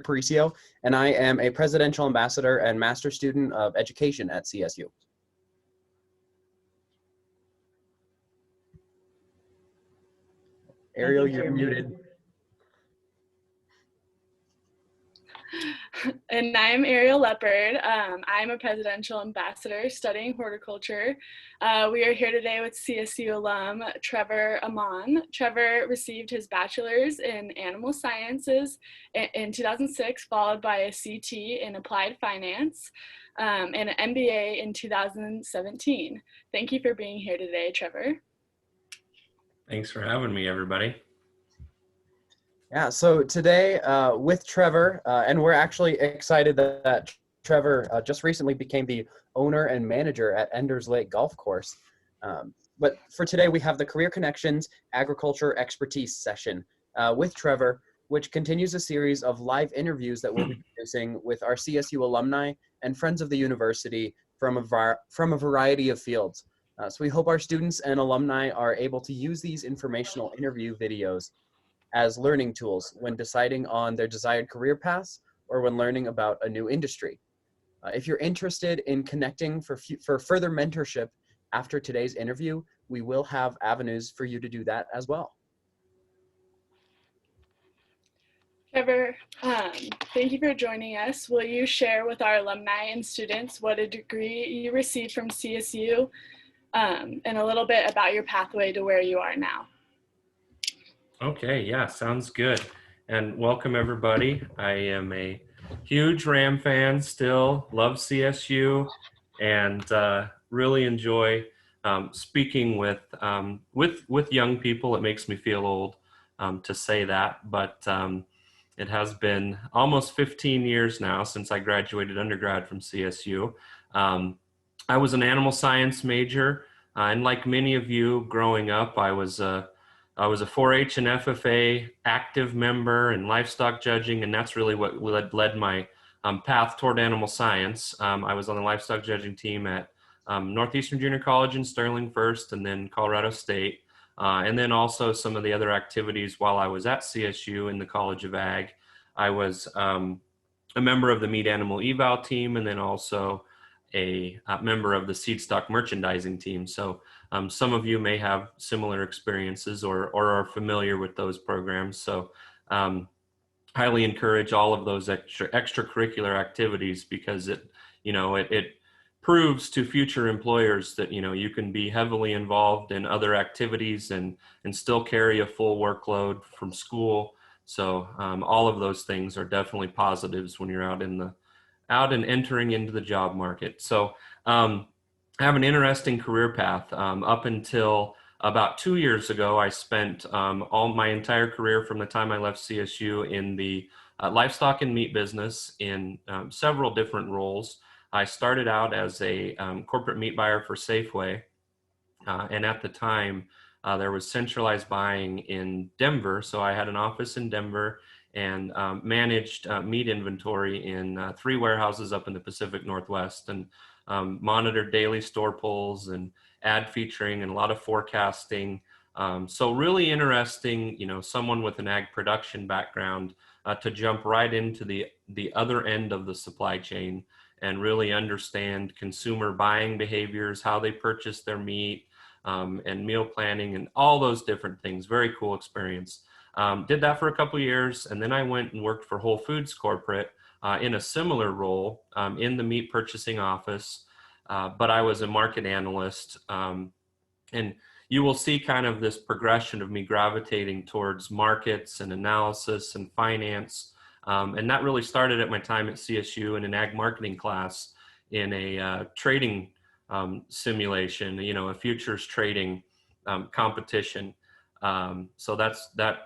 Foresee, and I am a presidential ambassador and master student of education at CSU. Ariel, you're muted. And I'm Ariel Leopard. I'm a presidential ambassador studying horticulture. We are here today with CSU alum Trevor Aman. Trevor received his bachelor's in animal sciences in 2006, followed by a CT in applied finance and an MBA in 2017. Thank you for being here today, Trevor. Thanks for having me, everybody. Yeah, so today with Trevor, and we're actually excited that Trevor just recently became the owner and manager at Enders Lake Golf Course. But for today, we have the Career Connections Agriculture Expertise session with Trevor, which continues a series of live interviews that we'll be producing with our CSU alumni and friends of the university from a variety of fields. So we hope our students and alumni are able to use these informational interview videos as learning tools when deciding on their desired career paths or when learning about a new industry. If you're interested in connecting for further mentorship after today's interview, we will have avenues for you to do that as well. Trevor, thank you for joining us. Will you share with our alumni and students what a degree you received from CSU and a little bit about your pathway to where you are now? Okay, yeah, sounds good. And welcome, everybody. I am a huge Ram fan still, love CSU, and really enjoy speaking with young people. It makes me feel old to say that, but it has been almost 15 years now since I graduated undergrad from CSU. I was an animal science major, and like many of you growing up, I was a 4-H and FFA active member in livestock judging, and that's really what led my path toward animal science. I was on the livestock judging team at Northeastern Junior College in Sterling first, and then Colorado State, and then also some of the other activities while I was at CSU in the College of Ag. I was a member of the meat animal eval team, and then also a member of the seed stock merchandising team. So some of you may have similar experiences or are familiar with those programs. So highly encourage all of those extracurricular activities, because it proves to future employers that you can be heavily involved in other activities and still carry a full workload from school. So all of those things are definitely positives when you're out and entering into the job market. So I have an interesting career path. Up until about 2 years ago, I spent all my entire career from the time I left CSU in the livestock and meat business in several different roles. I started out as a corporate meat buyer for Safeway, and at the time there was centralized buying in Denver, so I had an office in Denver and managed meat inventory in 3 warehouses up in the Pacific Northwest, and monitored daily store pulls and ad featuring and a lot of forecasting. So really interesting, someone with an ag production background to jump right into the other end of the supply chain and really understand consumer buying behaviors, how they purchase their meat, and meal planning and all those different things. Very cool experience. Did that for a couple of years, and then I went and worked for Whole Foods Corporate in a similar role in the meat purchasing office, but I was a market analyst. And you will see kind of this progression of me gravitating towards markets and analysis and finance. And that really started at my time at CSU in an ag marketing class in a trading simulation, a futures trading competition. So that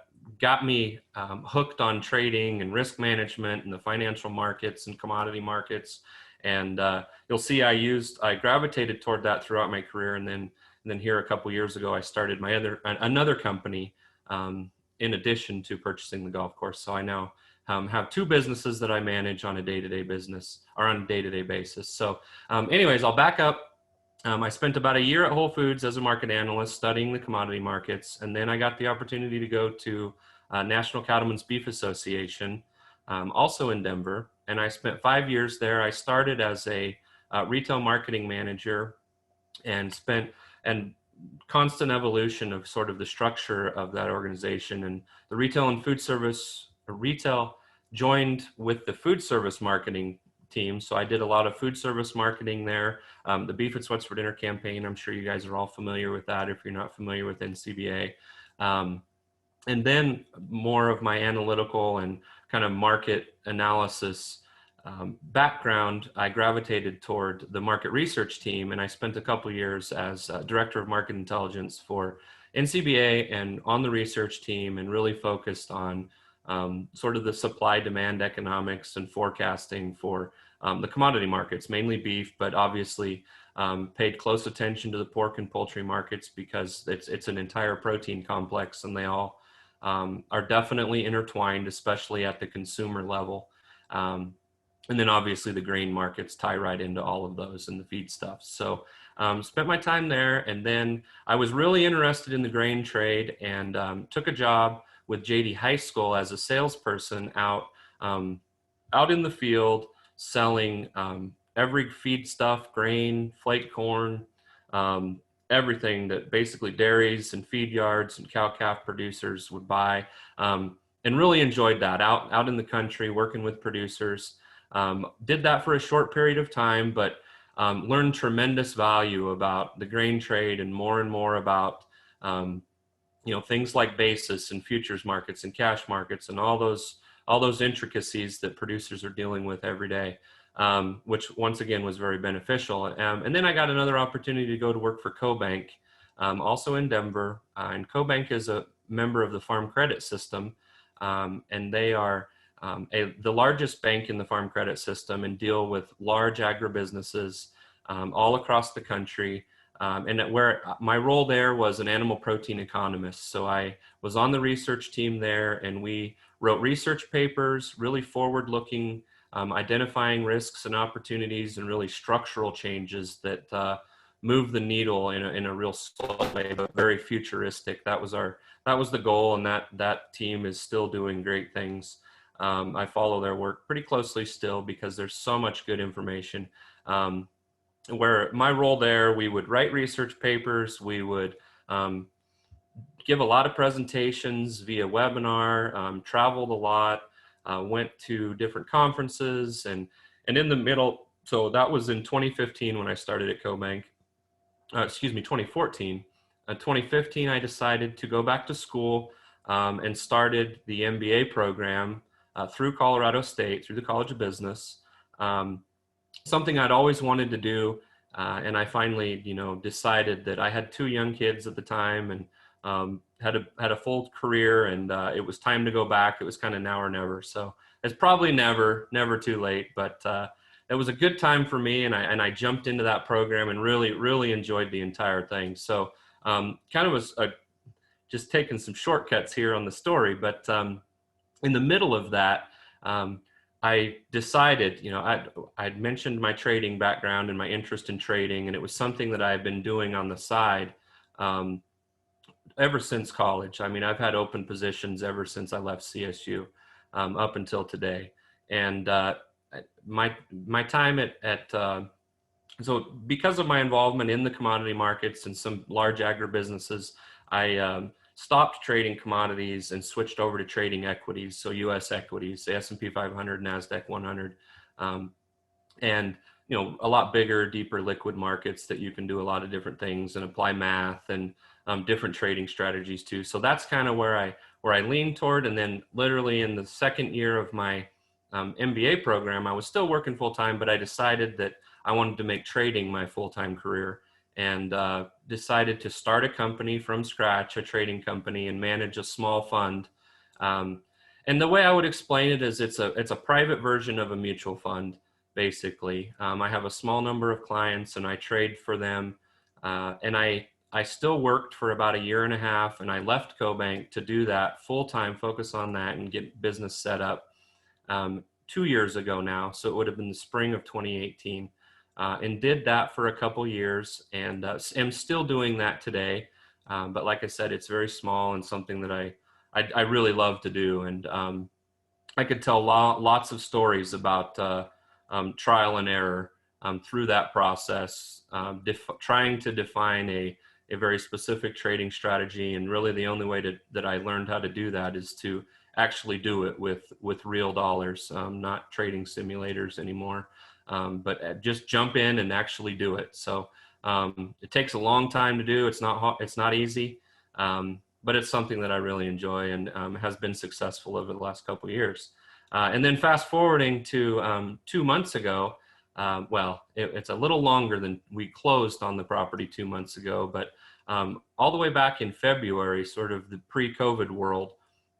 got me hooked on trading and risk management and the financial markets and commodity markets. And you'll see I gravitated toward that throughout my career. And then here a couple years ago, I started another company in addition to purchasing the golf course. So I now have 2 businesses that I manage on a day-to-day basis. So anyways, I'll back up. I spent about a year at Whole Foods as a market analyst studying the commodity markets. And then I got the opportunity to go to National Cattlemen's Beef Association also in Denver. And I spent 5 years there. I started as a retail marketing manager and spent and constant evolution of sort of the structure of that organization. And the retail and food service, retail joined with the food service marketing team. So I did a lot of food service marketing there. The Beef and Sweats for Dinner campaign, I'm sure you guys are all familiar with that if you're not familiar with NCBA. And then more of my analytical and kind of market analysis background, I gravitated toward the market research team, and I spent a couple years as director of market intelligence for NCBA and on the research team, and really focused on sort of the supply demand economics and forecasting for the commodity markets, mainly beef, but obviously paid close attention to the pork and poultry markets because it's an entire protein complex, and they all are definitely intertwined, especially at the consumer level. And then obviously the grain markets tie right into all of those and the feed stuff. So spent my time there, and then I was really interested in the grain trade and took a job with JD High School as a salesperson out in the field selling every feed stuff, grain, flake corn, everything that basically dairies and feed yards and cow-calf producers would buy, and really enjoyed that out in the country working with producers. Did that for a short period of time, but learned tremendous value about the grain trade and more about things like basis and futures markets and cash markets and all those intricacies that producers are dealing with every day, which once again was very beneficial. And then I got another opportunity to go to work for CoBank, also in Denver. And CoBank is a member of the Farm Credit System, and they are the largest bank in the Farm Credit System and deal with large agribusinesses all across the country. And where my role there was an animal protein economist. So I was on the research team there, and we wrote research papers, really forward-looking, identifying risks and opportunities and really structural changes that move the needle in a real slow way, but very futuristic. That was the goal, and that team is still doing great things. I follow their work pretty closely still because there's so much good information. Where my role there, we would write research papers, we would give a lot of presentations via webinar, traveled a lot, went to different conferences, and in the middle, so that was in 2015 when I started at CoBank, 2014. 2015, I decided to go back to school and started the MBA program through Colorado State, through the College of Business. Something I'd always wanted to do, and I finally, decided that I had 2 young kids at the time and had a full career, and it was time to go back. It was kind of now or never. So it's probably never too late, but it was a good time for me, and I jumped into that program and really enjoyed the entire thing. So kind of was just taking some shortcuts here on the story, but in the middle of that, I decided, I'd mentioned my trading background and my interest in trading, and it was something that I had been doing on the side ever since college. I mean, I've had open positions ever since I left CSU up until today. And my time so because of my involvement in the commodity markets and some large agribusinesses, I stopped trading commodities and switched over to trading equities. So U.S. equities, the S&P 500, NASDAQ 100, and a lot bigger, deeper liquid markets that you can do a lot of different things and apply math and different trading strategies too. So that's kind of where I leaned toward. And then literally in the second year of my MBA program, I was still working full time, but I decided that I wanted to make trading my full-time career, and decided to start a company from scratch, a trading company, and manage a small fund. And the way I would explain it is it's a private version of a mutual fund, basically. I have a small number of clients, and I trade for them. And I still worked for about a year and a half, and I left CoBank to do that full-time, focus on that, and get business set up 2 years ago now. So it would have been the spring of 2018. And did that for a couple years, and am still doing that today. But like I said, it's very small and something that I really love to do. And I could tell lots of stories about trial and error through that process, trying to define a very specific trading strategy. And really the only way that I learned how to do that is to actually do it with real dollars, not trading simulators anymore, but just jump in and actually do it. So it takes a long time to do. It's not easy, but it's something that I really enjoy and has been successful over the last couple of years. And then fast forwarding to 2 months ago, it's a little longer than we closed on the property 2 months ago, but all the way back in February, sort of the pre-COVID world,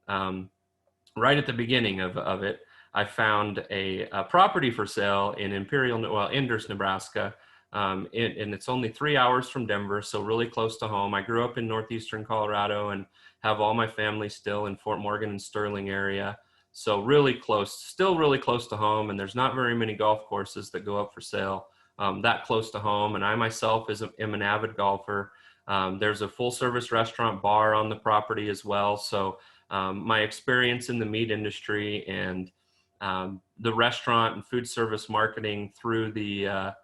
right at the beginning of it, I found a property for sale in Enders, Nebraska. And it's only 3 hours from Denver, so really close to home. I grew up in northeastern Colorado and have all my family still in Fort Morgan and Sterling area. So really close, still really close to home. And there's not very many golf courses that go up for sale that close to home. And I myself am an avid golfer. There's a full service restaurant bar on the property as well. So my experience in the meat industry and the restaurant and food service marketing through the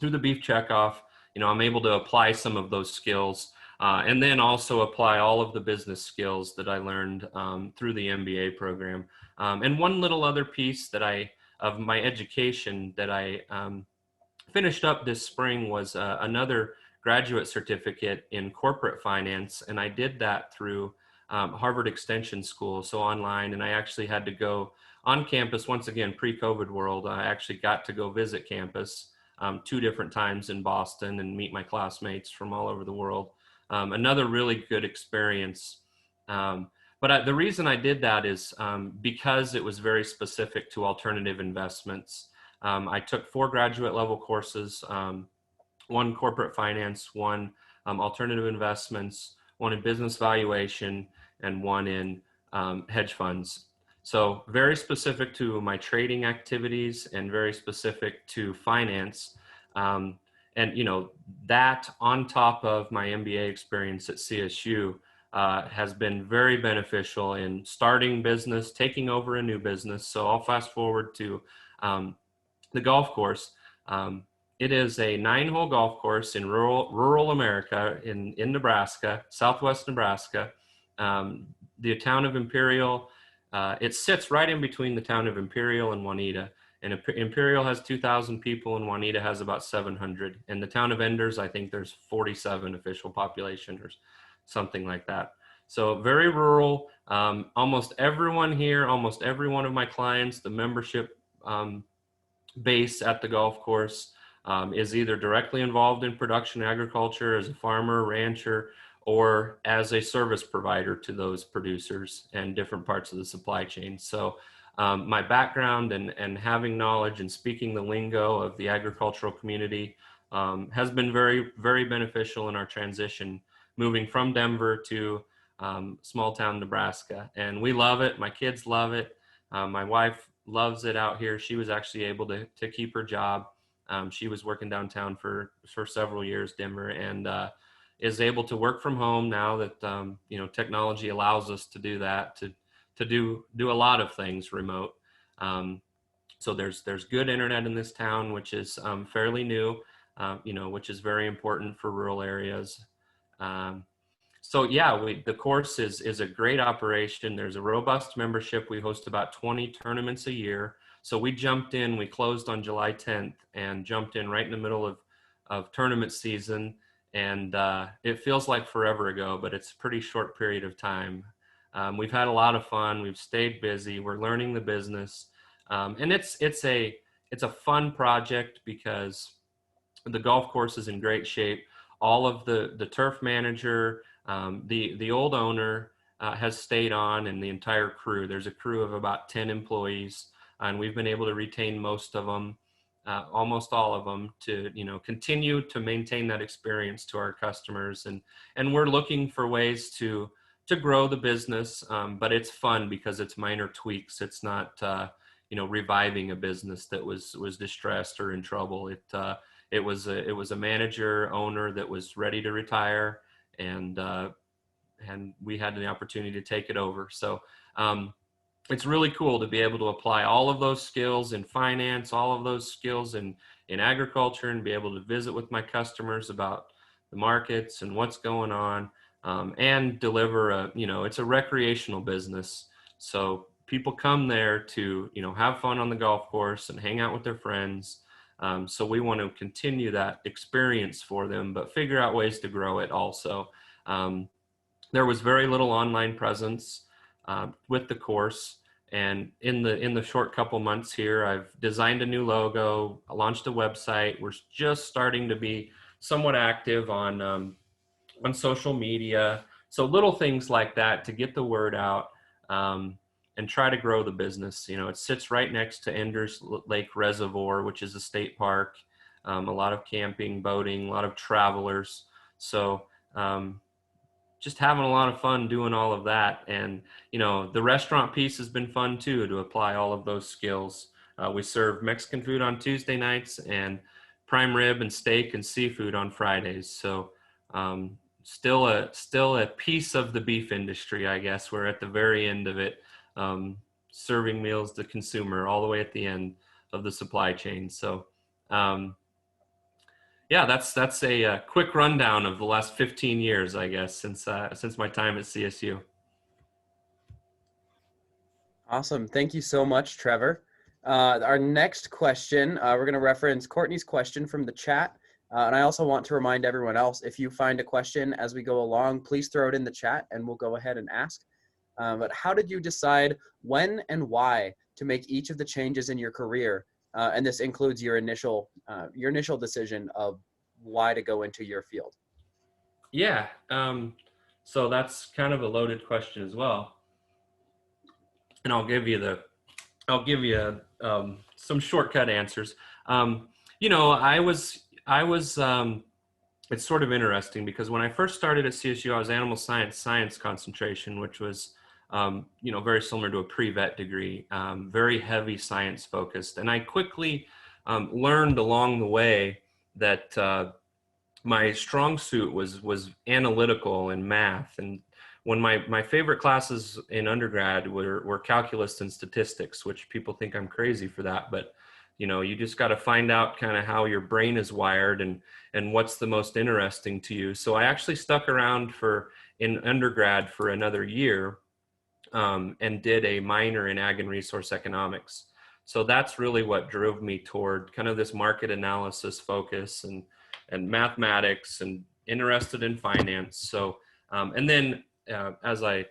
beef checkoff, I'm able to apply some of those skills and then also apply all of the business skills that I learned through the MBA program. And one little other piece of my education that I finished up this spring was another graduate certificate in corporate finance. And I did that through Harvard Extension School, so online. And I actually had to go on campus once again, pre-COVID world. I actually got to go visit campus 2 different times in Boston and meet my classmates from all over the world. Another really good experience. But the reason I did that is because it was very specific to alternative investments. I took 4 graduate level courses, 1 corporate finance, 1 alternative investments, 1 in business valuation, and 1 in hedge funds. So very specific to my trading activities and very specific to finance. And, that on top of my MBA experience at CSU has been very beneficial in starting business, taking over a new business. So I'll fast forward to the golf course. It is a 9-hole golf course in rural America in Nebraska, southwest Nebraska. The town of Imperial, it sits right in between the town of Imperial and Juanita. And Imperial has 2,000 people and Juanita has about 700. And the town of Enders, I think there's 47 official population or something like that. So very rural. Almost everyone here, almost every one of my clients, the membership base at the golf course is either directly involved in production agriculture as a farmer, rancher, or as a service provider to those producers and different parts of the supply chain. So my background and having knowledge and speaking the lingo of the agricultural community has been very, very beneficial in our transition, moving from Denver to small town Nebraska. And we love it. My kids love it. My wife loves it out here. She was actually able to keep her job. She was working downtown for several years, Denver, and is able to work from home now that technology allows us to do that, to do a lot of things remote. So there's good internet in this town, which is fairly new, which is very important for rural areas. So yeah, the course is a great operation. There's a robust membership. We host about 20 tournaments a year. So we closed on July 10th and jumped in right in the middle of tournament season. And it feels like forever ago, but it's a pretty short period of time. We've had a lot of fun. We've stayed busy. We're learning the business. And it's a fun project because the golf course is in great shape. All of the turf manager, the old owner has stayed on, and the entire crew. There's a crew of about 10 employees, and we've been able to retain most of them, almost all of them, to continue to maintain that experience to our customers. And we're looking for ways to grow the business, but it's fun because it's minor tweaks. It's not reviving a business that was distressed or in trouble. It was a manager owner that was ready to retire, and we had the opportunity to take it over. So it's really cool to be able to apply all of those skills in finance, all of those skills in agriculture, and be able to visit with my customers about the markets and what's going on, and deliver it's a recreational business. So people come there to, have fun on the golf course and hang out with their friends. So we want to continue that experience for them, but figure out ways to grow it also. There was very little online presence with the course. And in the short couple months here, I've designed a new logo, I launched a website. We're just starting to be somewhat active on social media. So little things like that to get the word out, and try to grow the business. It sits right next to Enders Lake Reservoir, which is a state park. A lot of camping, boating, a lot of travelers. So just having a lot of fun doing all of that. And, the restaurant piece has been fun too, to apply all of those skills. We serve Mexican food on Tuesday nights and prime rib and steak and seafood on Fridays. So still a piece of the beef industry, I guess. We're at the very end of it, serving meals to consumer all the way at the end of the supply chain. So yeah, that's a quick rundown of the last 15 years, I guess, since my time at CSU. Awesome. Thank you so much, Trevor. Our next question, we're going to reference Courtney's question from the chat. And I also want to remind everyone else, if you find a question as we go along, please throw it in the chat and we'll go ahead and ask. But how did you decide when and why to make each of the changes in your career? And this includes your initial decision of why to go into your field. Yeah. So that's kind of a loaded question as well. And I'll give you some shortcut answers. I was it's sort of interesting because when I first started at CSU, I was animal science concentration, which was, very similar to a pre-vet degree, very heavy science focused. And I quickly learned along the way that my strong suit was analytical and math. And when my favorite classes in undergrad were calculus and statistics, which people think I'm crazy for that, but you just got to find out kind of how your brain is wired and what's the most interesting to you. So I actually stuck around in undergrad for another year, and did a minor in ag and resource economics. So that's really what drove me toward kind of this market analysis focus and mathematics and interested in finance. So, and then as I,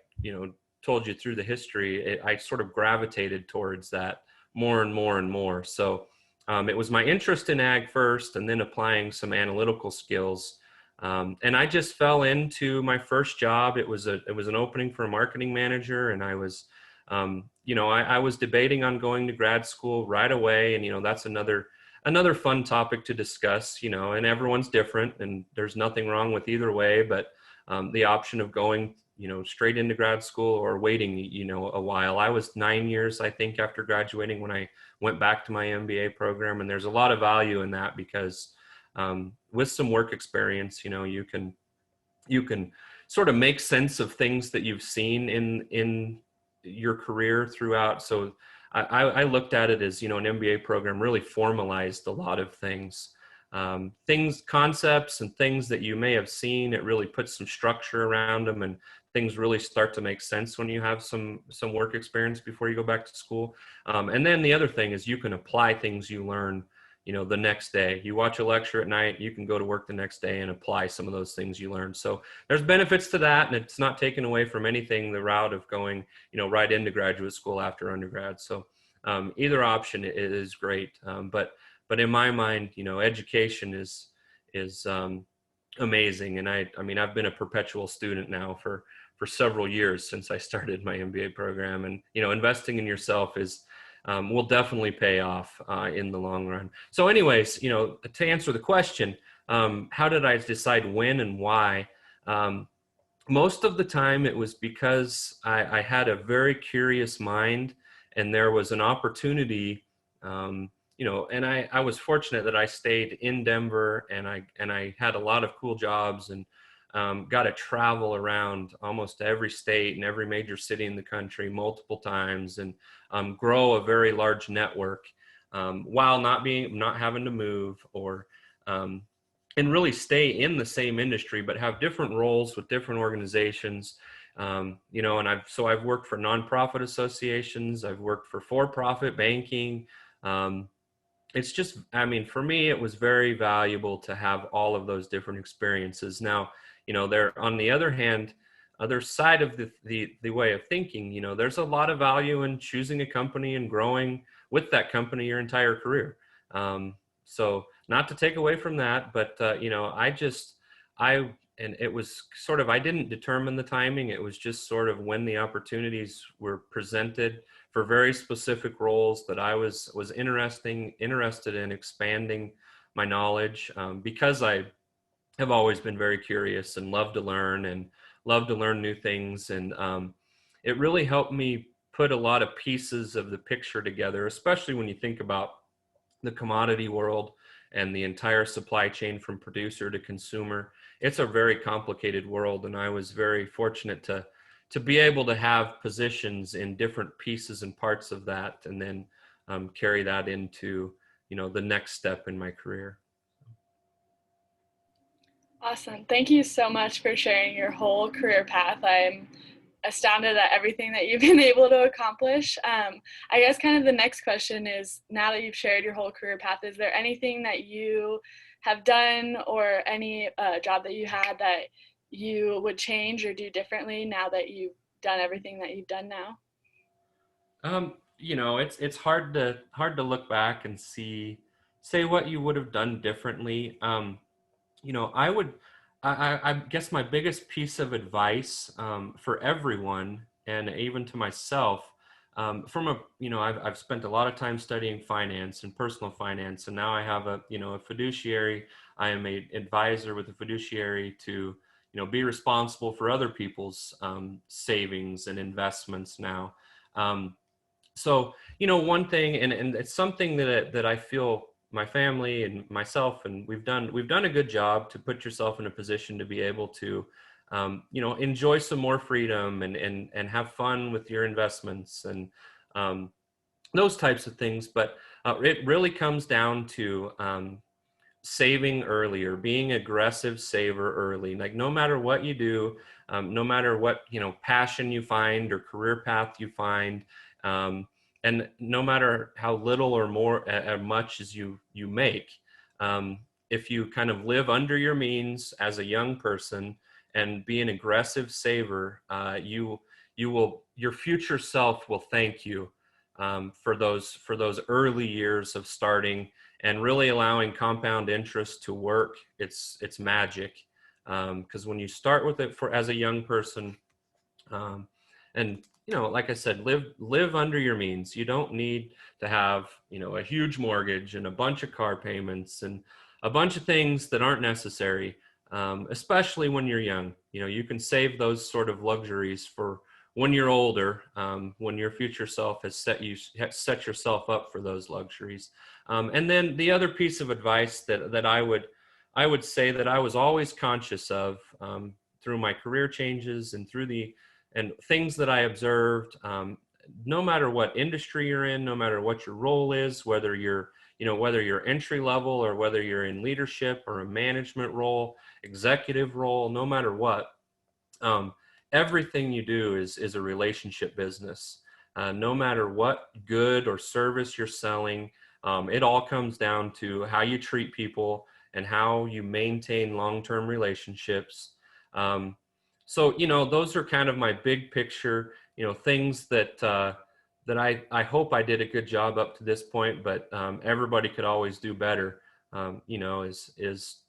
told you through the history, I sort of gravitated towards that more and more and more. So it was my interest in ag first, and then applying some analytical skills. And I just fell into my first job. It was an opening for a marketing manager, and I was, I was debating on going to grad school right away. And that's another fun topic to discuss. And everyone's different, and there's nothing wrong with either way. But the option of going, straight into grad school or waiting, a while. I was 9 years, I think, after graduating when I went back to my MBA program, and there's a lot of value in that because with some work experience, you can sort of make sense of things that you've seen in your career throughout. So I looked at it as, an MBA program really formalized a lot of things, concepts and things that you may have seen. It really puts some structure around them, and things really start to make sense when you have some work experience before you go back to school. And then the other thing is you can apply things you learn, the next day. You watch a lecture at night, you can go to work the next day and apply some of those things you learned. So there's benefits to that, and it's not taken away from anything, the route of going, right into graduate school after undergrad. So either option is great. But in my mind, education is amazing. And I've been a perpetual student now for several years since I started my MBA program, and, investing in yourself will definitely pay off in the long run. So anyways, to answer the question, how did I decide when and why? Most of the time it was because I had a very curious mind, and there was an opportunity, and I was fortunate that I stayed in Denver, and I had a lot of cool jobs, and got to travel around almost every state and every major city in the country multiple times, and grow a very large network, while not having to move, or and really stay in the same industry, but have different roles with different organizations. And I've worked for nonprofit associations, I've worked for-profit banking. It's just, I mean, for me, it was very valuable to have all of those different experiences. Now, there, on the other hand, other side of the way of thinking, there's a lot of value in choosing a company and growing with that company your entire career. So not to take away from that, but, and it was sort of, I didn't determine the timing. It was just sort of when the opportunities were presented for very specific roles that I was interested in expanding my knowledge, because I have always been very curious and love to learn new things. And it really helped me put a lot of pieces of the picture together, especially when you think about the commodity world and the entire supply chain from producer to consumer. It's a very complicated world, and I was very fortunate to be able to have positions in different pieces and parts of that, and then carry that into the next step in my career. Awesome. Thank you so much for sharing your whole career path. I'm astounded at everything that you've been able to accomplish. I guess kind of the next question is, now that you've shared your whole career path, is there anything that you have done, or any job that you had, that you would change or do differently now that you've done everything that you've done now? It's hard to look back and say what you would have done differently. I guess my biggest piece of advice, for everyone, and even to myself, I've spent a lot of time studying finance and personal finance, and now I have a fiduciary. I am a advisor with a fiduciary to, be responsible for other people's savings and investments now. So, one thing, and it's something that I feel my family and myself, and we've done a good job to put yourself in a position to be able to, enjoy some more freedom and have fun with your investments, and those types of things. But it really comes down to saving earlier, being aggressive saver early. Like, no matter what you do, no matter what passion you find or career path you find, and no matter how little or more much as you make, if you kind of live under your means as a young person and be an aggressive saver, your future self will thank you for those early years of starting and really allowing compound interest to work. It's magic, because when you start with it as a young person, and like I said, live under your means. You don't need to have a huge mortgage and a bunch of car payments and a bunch of things that aren't necessary, especially when you're young. You can save those sort of luxuries for when you're older, when your future self has set yourself up for those luxuries. And then the other piece of advice that I would say that I was always conscious of, through my career changes and and things that I observed, no matter what industry you're in, no matter what your role is, whether you're entry level or whether you're in leadership or a management role, executive role, no matter what, everything you do is a relationship business. No matter what good or service you're selling, it all comes down to how you treat people and how you maintain long-term relationships. So, those are kind of my big picture, things that I hope I did a good job up to this point, but everybody could always do better. Is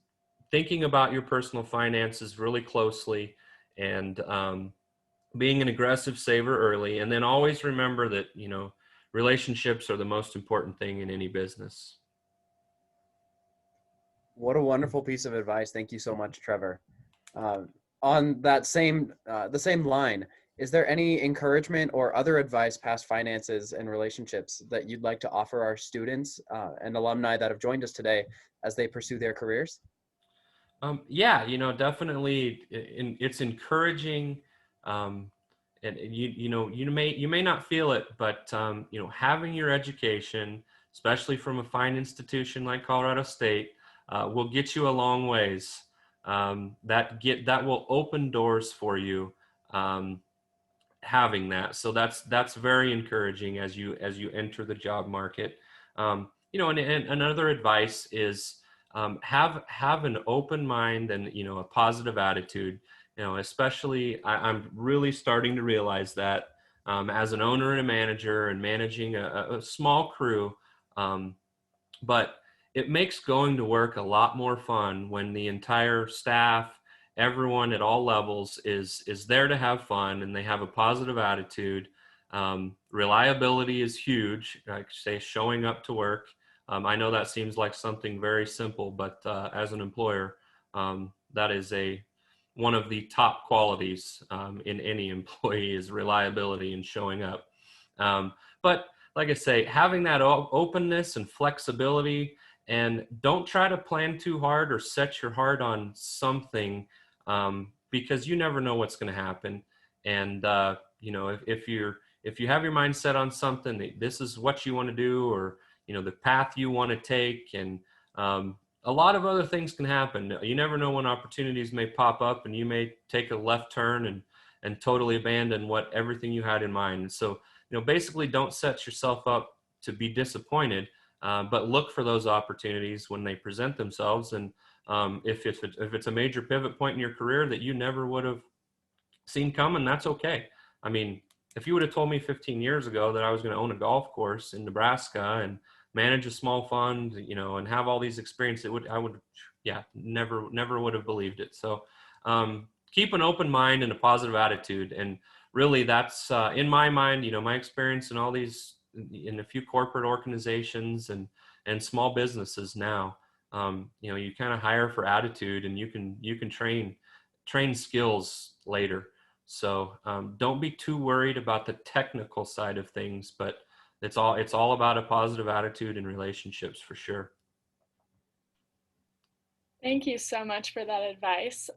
thinking about your personal finances really closely, and being an aggressive saver early, and then always remember that relationships are the most important thing in any business. What a wonderful piece of advice. Thank you so much, Trevor. On that the same line, is there any encouragement or other advice past finances and relationships that you'd like to offer our students and alumni that have joined us today as they pursue their careers? Yeah, definitely. It's encouraging, um, and you may not feel it, but having your education, especially from a fine institution like Colorado State, will get you a long ways. That will open doors for you. Um, Having that, so that's very encouraging as you enter the job market. And another advice is, have an open mind and a positive attitude. Especially I'm really starting to realize that, as an owner and a manager and managing a small crew. But it makes going to work a lot more fun when the entire staff, everyone at all levels is there to have fun and they have a positive attitude. Reliability is huge, like say showing up to work. I know that seems like something very simple, but as an employer, that is one of the top qualities in any employee is reliability and showing up. But like I say, having that openness and flexibility, and don't try to plan too hard or set your heart on something, because you never know what's going to happen. And if you have your mind set on something, this is what you want to do, or the path you want to take, and a lot of other things can happen. You never know when opportunities may pop up, and you may take a left turn and totally abandon everything you had in mind. So basically don't set yourself up to be disappointed, but look for those opportunities when they present themselves. And if it's a major pivot point in your career that you never would have seen coming, that's okay. I mean, if you would have told me 15 years ago that I was going to own a golf course in Nebraska and manage a small fund, and have all these experiences, never would have believed it. So keep an open mind and a positive attitude. And really that's, in my mind, my experience in all these, in a few corporate organizations and small businesses now, you kind of hire for attitude, and you can train skills later. So don't be too worried about the technical side of things, but it's all about a positive attitude and relationships for sure. Thank you so much for that advice.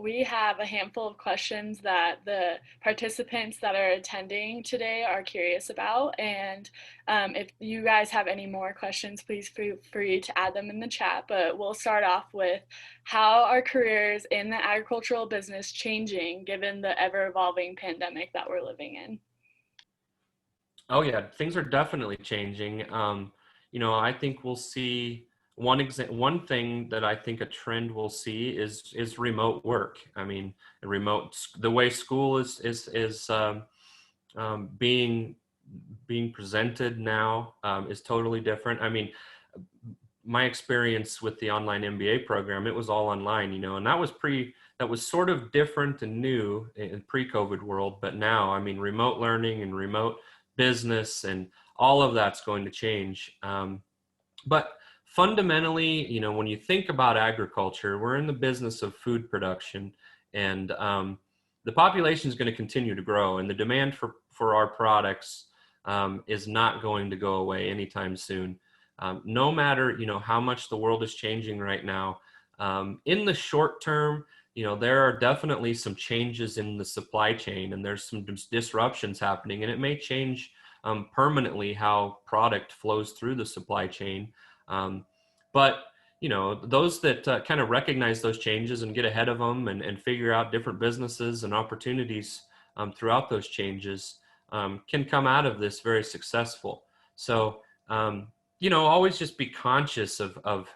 We have a handful of questions that the participants that are attending today are curious about. And if you guys have any more questions, please feel free to add them in the chat. But we'll start off with, how are careers in the agricultural business changing given the ever-evolving pandemic that we're living in? Oh yeah, things are definitely changing. I think we'll see one thing that I think a trend we'll see is remote work. I mean, the way school is being presented now is totally different. I mean, my experience with the online MBA program, it was all online, and that was sort of different and new in pre-COVID world. But now, I mean, remote learning and remote business and all of that's going to change. But fundamentally, when you think about agriculture, we're in the business of food production, and the population is going to continue to grow, and the demand for our products is not going to go away anytime soon. No matter how much the world is changing right now. In the short term, there are definitely some changes in the supply chain, and there's some disruptions happening, and it may change permanently how product flows through the supply chain. But those that kind of recognize those changes and get ahead of them and figure out different businesses and opportunities throughout those changes can come out of this very successful. So, always just be conscious of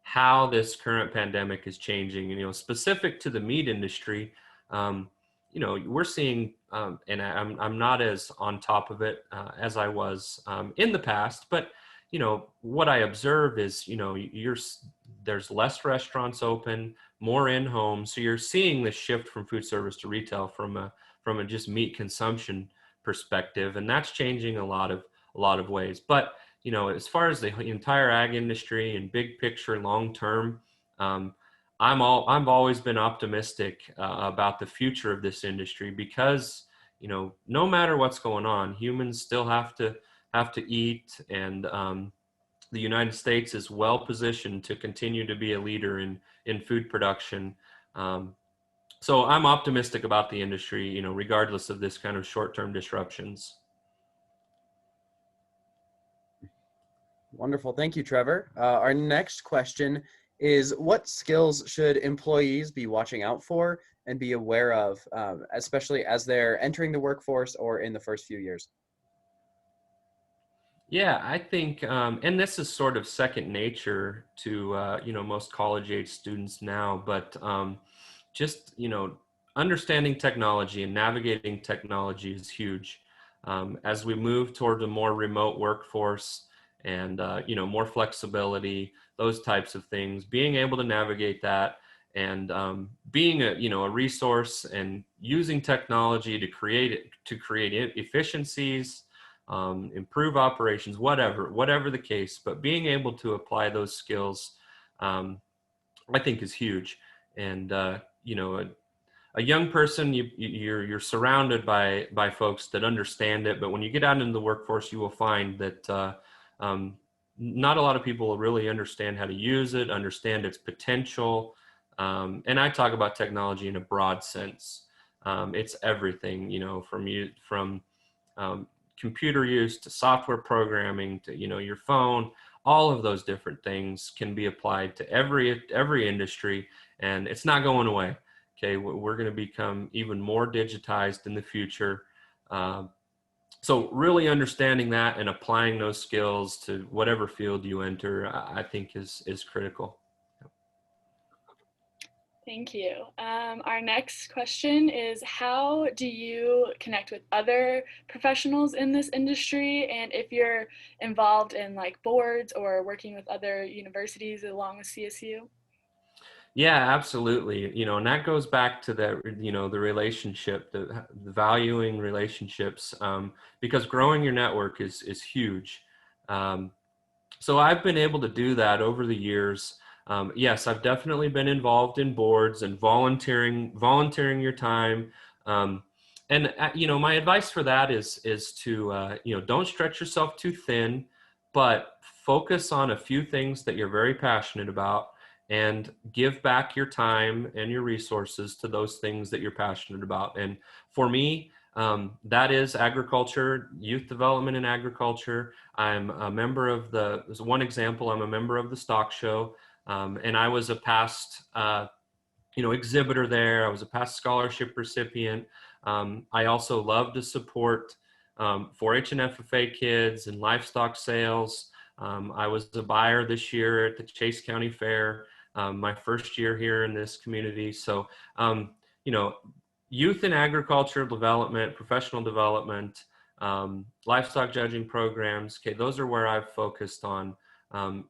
how this current pandemic is changing. Specific to the meat industry, we're seeing, and I'm not as on top of it as I was in the past, but what I observe is, there's less restaurants open, more in home. So you're seeing this shift from food service to retail from a just meat consumption perspective, and that's changing a lot of ways. But as far as the entire ag industry and big picture, long term, I've always been optimistic about the future of this industry, because no matter what's going on, humans still have to eat, and the United States is well positioned to continue to be a leader in food production. So I'm optimistic about the industry, regardless of this kind of short-term disruptions. Wonderful. Thank you, Trevor. Our next question is, what skills should employees be watching out for and be aware of, especially as they're entering the workforce or in the first few years? Yeah, I think, and this is sort of second nature to, most college age students now, but just, understanding technology and navigating technology is huge. As we move toward a more remote workforce and, more flexibility, those types of things, being able to navigate that and being a resource and using technology to create efficiencies, improve operations, whatever the case, but being able to apply those skills, I think is huge. And, a young person, you're surrounded by folks that understand it, but when you get out into the workforce, you will find that not a lot of people really understand how to use it, understand its potential. And I talk about technology in a broad sense. It's everything, from computer use to software programming to your phone. All of those different things can be applied to every industry, and it's not going away. Okay, we're going to become even more digitized in the future. So really understanding that and applying those skills to whatever field you enter, I think is critical. Thank you. Our next question is, how do you connect with other professionals in this industry? And if you're involved in like boards or working with other universities along with CSU? Yeah, absolutely. And that goes back to the relationship, the valuing relationships, because growing your network is huge. So I've been able to do that over the years. Yes, I've definitely been involved in boards and volunteering your time. And my advice for that is to don't stretch yourself too thin, but focus on a few things that you're very passionate about and give back your time and your resources to those things that you're passionate about. And for me, that is agriculture, youth development in agriculture. I'm a member of there's one example, I'm a member of the stock show. And I was a past, exhibitor there. I was a past scholarship recipient. I also love to support 4-H and FFA kids and livestock sales. I was a buyer this year at the Chase County Fair, my first year here in this community. So, youth and agricultural development, professional development, livestock judging programs. Okay, those are where I've focused on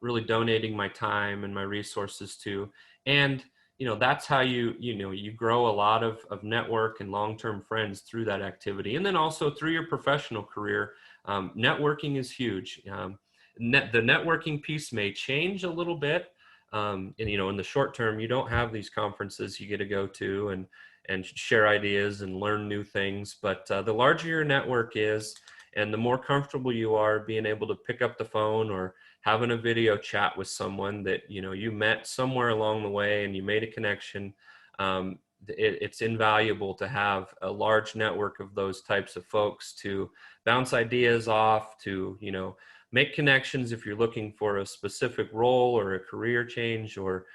really donating my time and my resources to. And, that's how you grow a lot of network and long-term friends through that activity. And then also through your professional career, networking is huge. The networking piece may change a little bit. And, in the short term, you don't have these conferences you get to go to and share ideas and learn new things. But the larger your network is, and the more comfortable you are being able to pick up the phone or having a video chat with someone that, you met somewhere along the way and you made a connection, it's invaluable to have a large network of those types of folks to bounce ideas off, to, make connections if you're looking for a specific role or a career change, or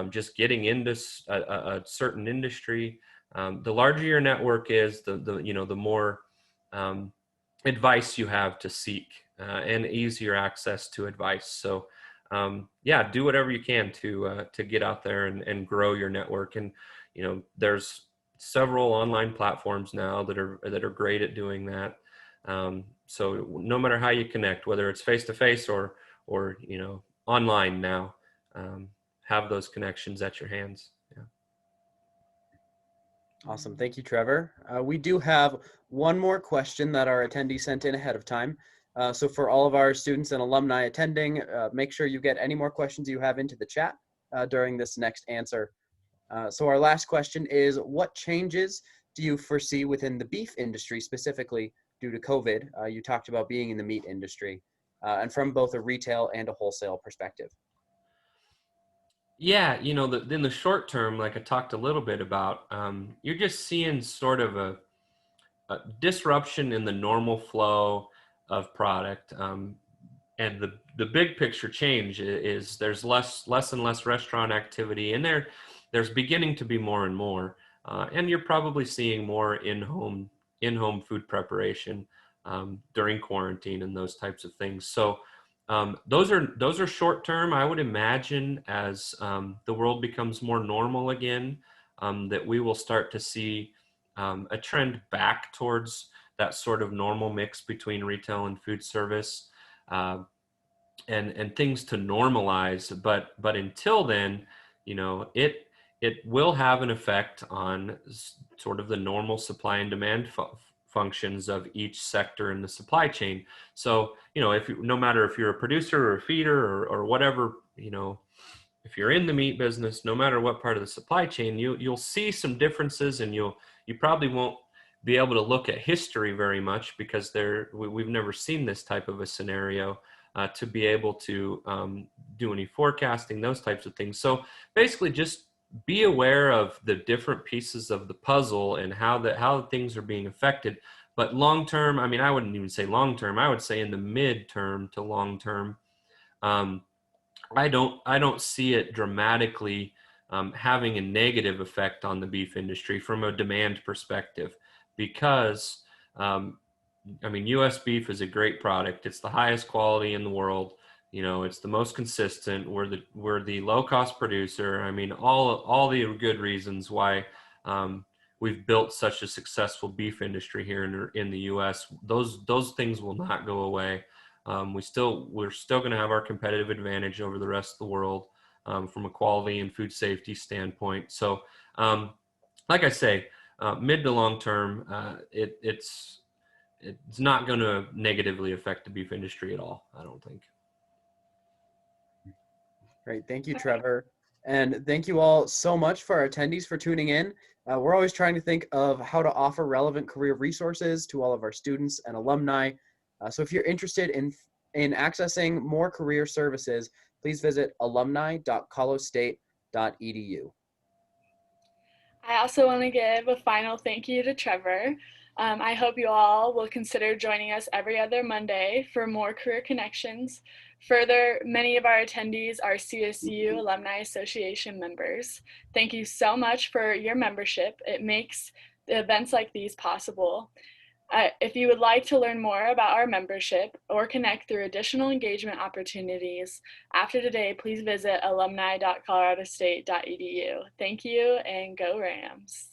just getting into a certain industry. The larger your network is, the more advice you have to seek, and easier access to advice. So do whatever you can to get out there and grow your network. And there's several online platforms now that are great at doing that. So no matter how you connect, whether it's face to face or online now, have those connections at your hands. Yeah. Awesome. Thank you, Trevor. We do have one more question that our attendee sent in ahead of time. So for all of our students and alumni attending, make sure you get any more questions you have into the chat during this next answer. So our last question is, what changes do you foresee within the beef industry specifically due to COVID? You talked about being in the meat industry. and from both a retail and a wholesale perspective? Yeah, you know, in the short term, like I talked a little bit about, you're just seeing sort of a disruption in the normal flow of product. And the big picture change is there's less and less restaurant activity, and there's beginning to be more and more, and you're probably seeing more in-home food preparation during quarantine and those types of things. So those are short term. I would imagine as the world becomes more normal again, that we will start to see a trend back towards that sort of normal mix between retail and food service. And things to normalize, but until then, you know, it will have an effect on sort of the normal supply and demand functions of each sector in the supply chain. So, you know, no matter if you're a producer or a feeder or whatever, you know, if you're in the meat business, no matter what part of the supply chain, you'll see some differences, and you probably won't be able to look at history very much, because we've never seen this type of a scenario to be able to do any forecasting, those types of things. So basically, just be aware of the different pieces of the puzzle and how things are being affected. But long term, I mean, I wouldn't even say long term. I would say in the mid term to long term. I don't see it dramatically having a negative effect on the beef industry from a demand perspective, because I mean, U.S. beef is a great product. It's the highest quality in the world. You know, it's the most consistent. We're the low cost producer. I mean, all the good reasons why we've built such a successful beef industry here in the U.S. Those things will not go away. We're still going to have our competitive advantage over the rest of the world from a quality and food safety standpoint. So, like I say, mid to long term, it's not going to negatively affect the beef industry at all, I don't think. Great. Thank you, Trevor. And thank you all so much for our attendees for tuning in. We're always trying to think of how to offer relevant career resources to all of our students and alumni. So if you're interested in accessing more career services, please visit alumni.colostate.edu. I also want to give a final thank you to Trevor. I hope you all will consider joining us every other Monday for more career connections. Further, many of our attendees are CSU Alumni Association members. Thank you so much for your membership. It makes the events like these possible. If you would like to learn more about our membership or connect through additional engagement opportunities after today, please visit alumni.coloradostate.edu. Thank you, and go Rams.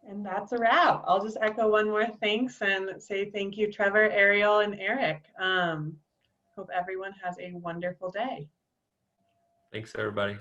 And that's a wrap. I'll just echo one more thanks and say thank you, Trevor, Ariel, and Eric. Hope everyone has a wonderful day. Thanks, everybody.